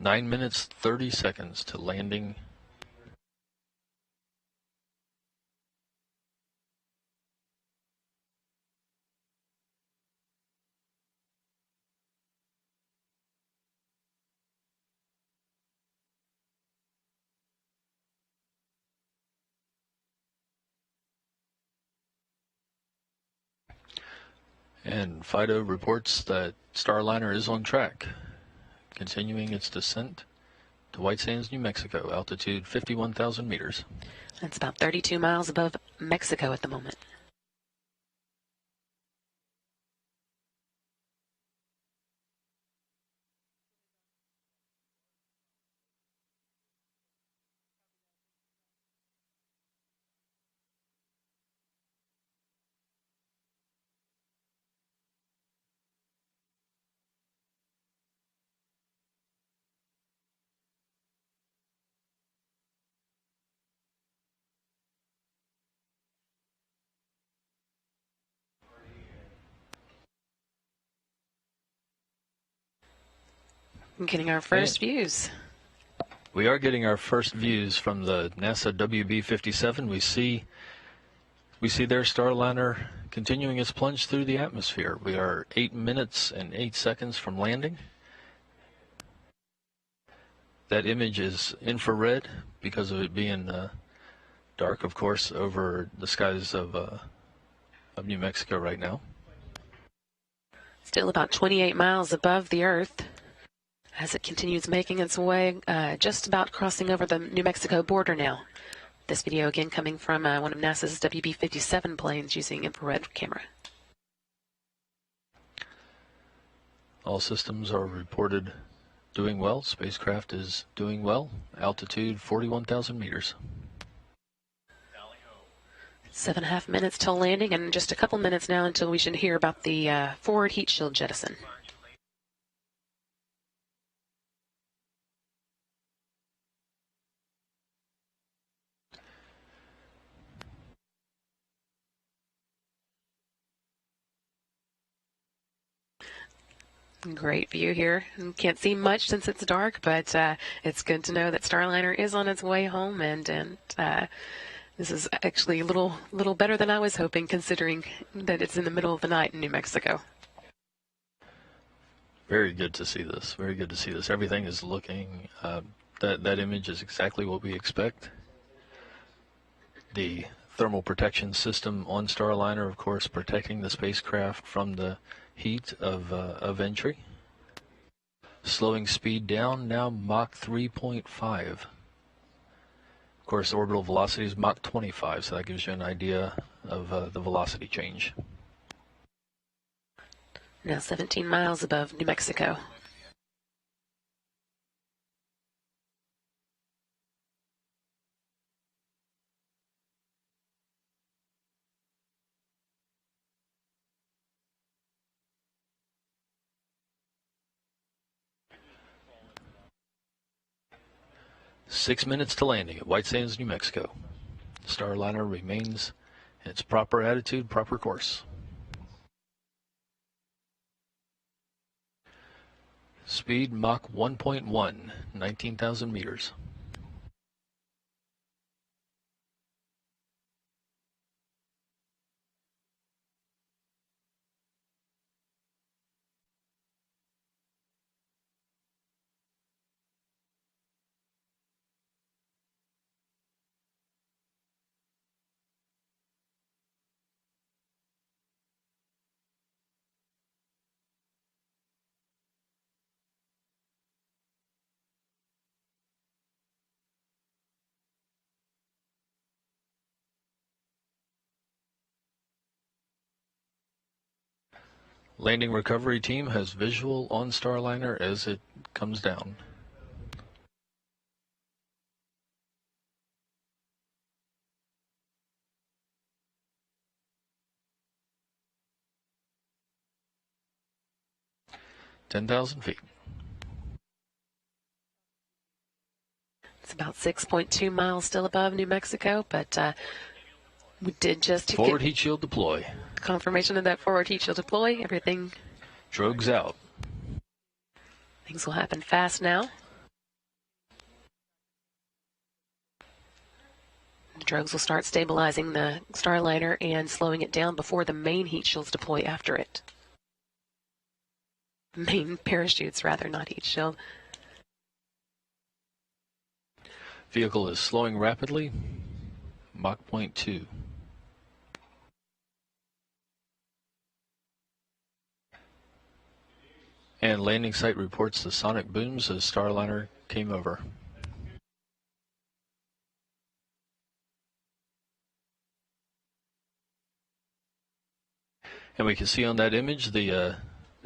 9 minutes, 30 seconds to landing. And Fido reports that Starliner is on track, continuing its descent to White Sands, New Mexico, altitude 51,000 meters. That's about 32 miles above Mexico at the moment. Getting our first views. We are getting our first views from the NASA WB-57. We see their Starliner continuing its plunge through the atmosphere. We are 8 minutes and 8 seconds from landing. That image is infrared because of it being dark, of course, over the skies of New Mexico right now. Still about 28 miles above the Earth as it continues making its way, just about crossing over the New Mexico border now. This video again coming from one of NASA's WB-57 planes using infrared camera. All systems are reported doing well. Spacecraft is doing well. Altitude 41,000 meters. 7.5 minutes till landing, and just a couple minutes now until we should hear about the forward heat shield jettison. Great view here. Can't see much since it's dark, but it's good to know that Starliner is on its way home, and this is actually a little better than I was hoping, considering that it's in the middle of the night in New Mexico. Very good to see this. Very good to see this. Everything is looking, that image is exactly what we expect. The thermal protection system on Starliner, of course, protecting the spacecraft from the heat of entry. Slowing speed down, now Mach 3.5. Of course, orbital velocity is Mach 25, so that gives you an idea of the velocity change. Now 17 miles above New Mexico. Six minutes to landing at White Sands, New Mexico. Starliner remains in its proper attitude, proper course. Speed Mach 1.1, 19,000 meters. Landing recovery team has visual on Starliner as it comes down. (10,000 feet). It's about 6.2 miles still above New Mexico, but we did just forward heat shield deploy. Confirmation of that forward heat shield deploy. Everything. Drogues out. Things will happen fast now. The drogues will start stabilizing the Starliner and slowing it down before the main heat shields deploy after it. Main parachutes, rather, not heat shield. Vehicle is slowing rapidly. Mach 0.2. And landing site reports the sonic booms as Starliner came over. And we can see on that image the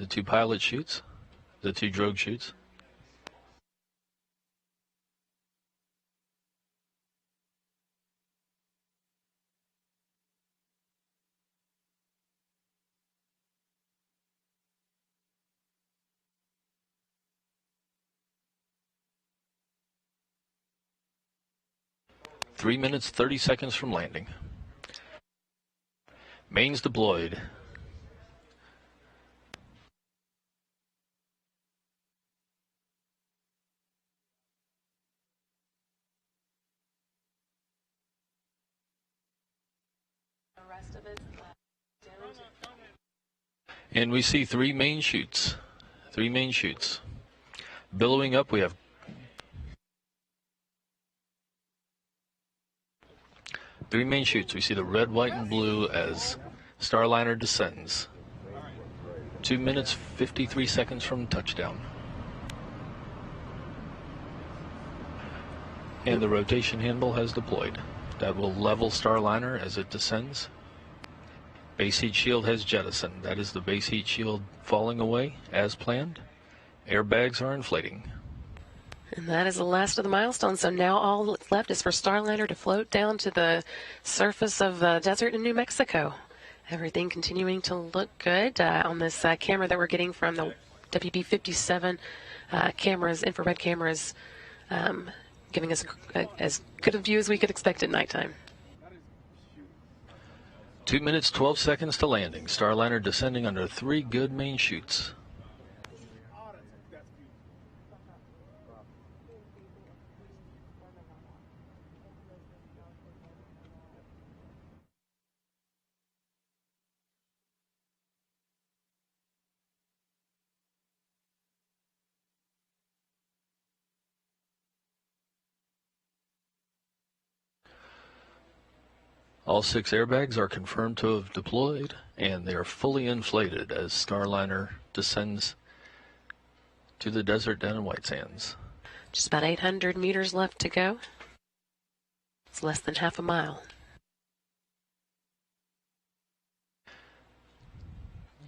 two pilot chutes, the two drogue chutes. Three minutes, 30 seconds from landing. Mains deployed. And we see three main chutes. Three main chutes. Billowing up, we have three main chutes. We see the red, white, and blue as Starliner descends. 2 minutes, 53 seconds from touchdown. And the rotation handle has deployed. That will level Starliner as it descends. Base heat shield has jettisoned. That is the base heat shield falling away as planned. Airbags are inflating. And that is the last of the milestones. So now all that's left is for Starliner to float down to the surface of the desert in New Mexico. Everything continuing to look good on this camera that we're getting from the WB-57 cameras, infrared cameras, giving us as good a view as we could expect at nighttime. 2 minutes, 12 seconds to landing. Starliner descending under three good main chutes. All six airbags are confirmed to have deployed, and they are fully inflated as Starliner descends to the desert down in White Sands. Just about 800 meters left to go. It's less than half a mile.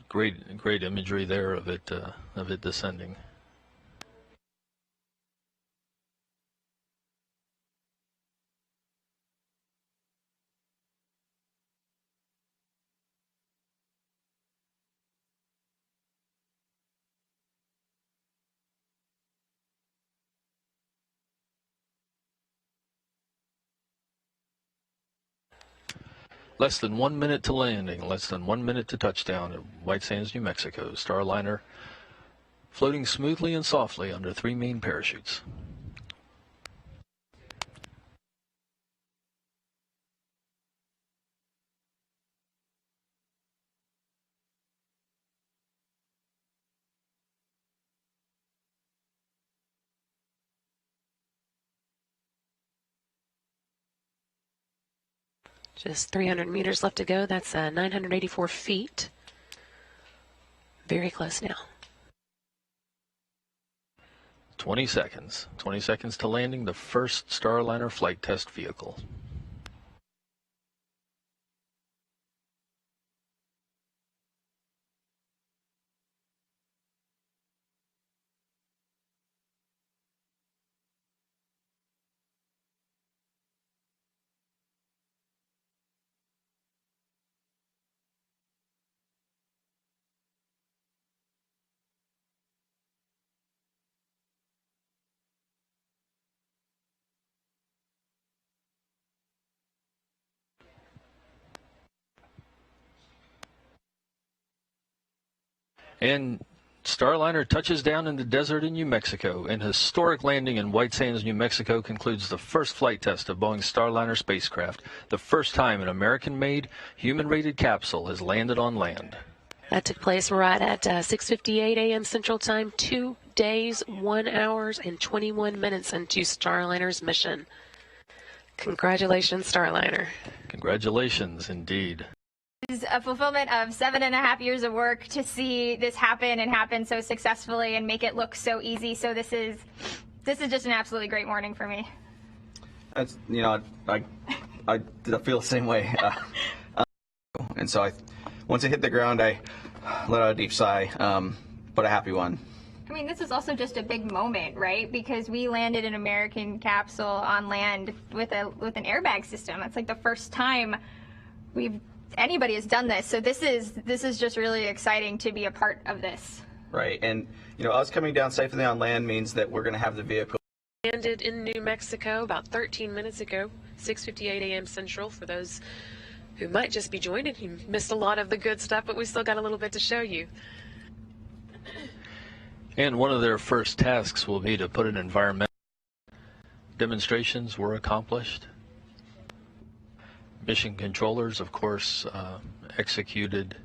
Great imagery there of it descending. Less than 1 minute to landing, less than 1 minute to touchdown at White Sands, New Mexico. Starliner floating smoothly and softly under three main parachutes. Just 300 meters left to go. That's 984 feet. Very close now. 20 seconds. 20 seconds to landing the first Starliner flight test vehicle. And Starliner touches down in the desert in New Mexico. An historic landing in White Sands, New Mexico concludes the first flight test of Boeing's Starliner spacecraft, the first time an American-made, human-rated capsule has landed on land. That took place right at 6:58 a.m. Central Time, 2 days, 1 hour, and 21 minutes into Starliner's mission. Congratulations, Starliner. Congratulations, indeed. Is a fulfillment of 7.5 years of work to see this happen and happen so successfully and make it look so easy. So this is just an absolutely great morning for me. That's, you know, I feel the same way. And so once it hit the ground, I let out a deep sigh, but a happy one. I mean, this is also just a big moment, right? Because we landed an American capsule on land with an airbag system. It's like the first time anybody has done this. So this is just really exciting to be a part of this. Right, and you know, us coming down safely on land means that we're going to have the vehicle. Landed in New Mexico about 13 minutes ago, 6:58 a.m. Central. For those who might just be joining, you missed a lot of the good stuff, but we still got a little bit to show you. And one of their first tasks will be to put an environmental demonstrations were accomplished. Mission controllers, of course, executed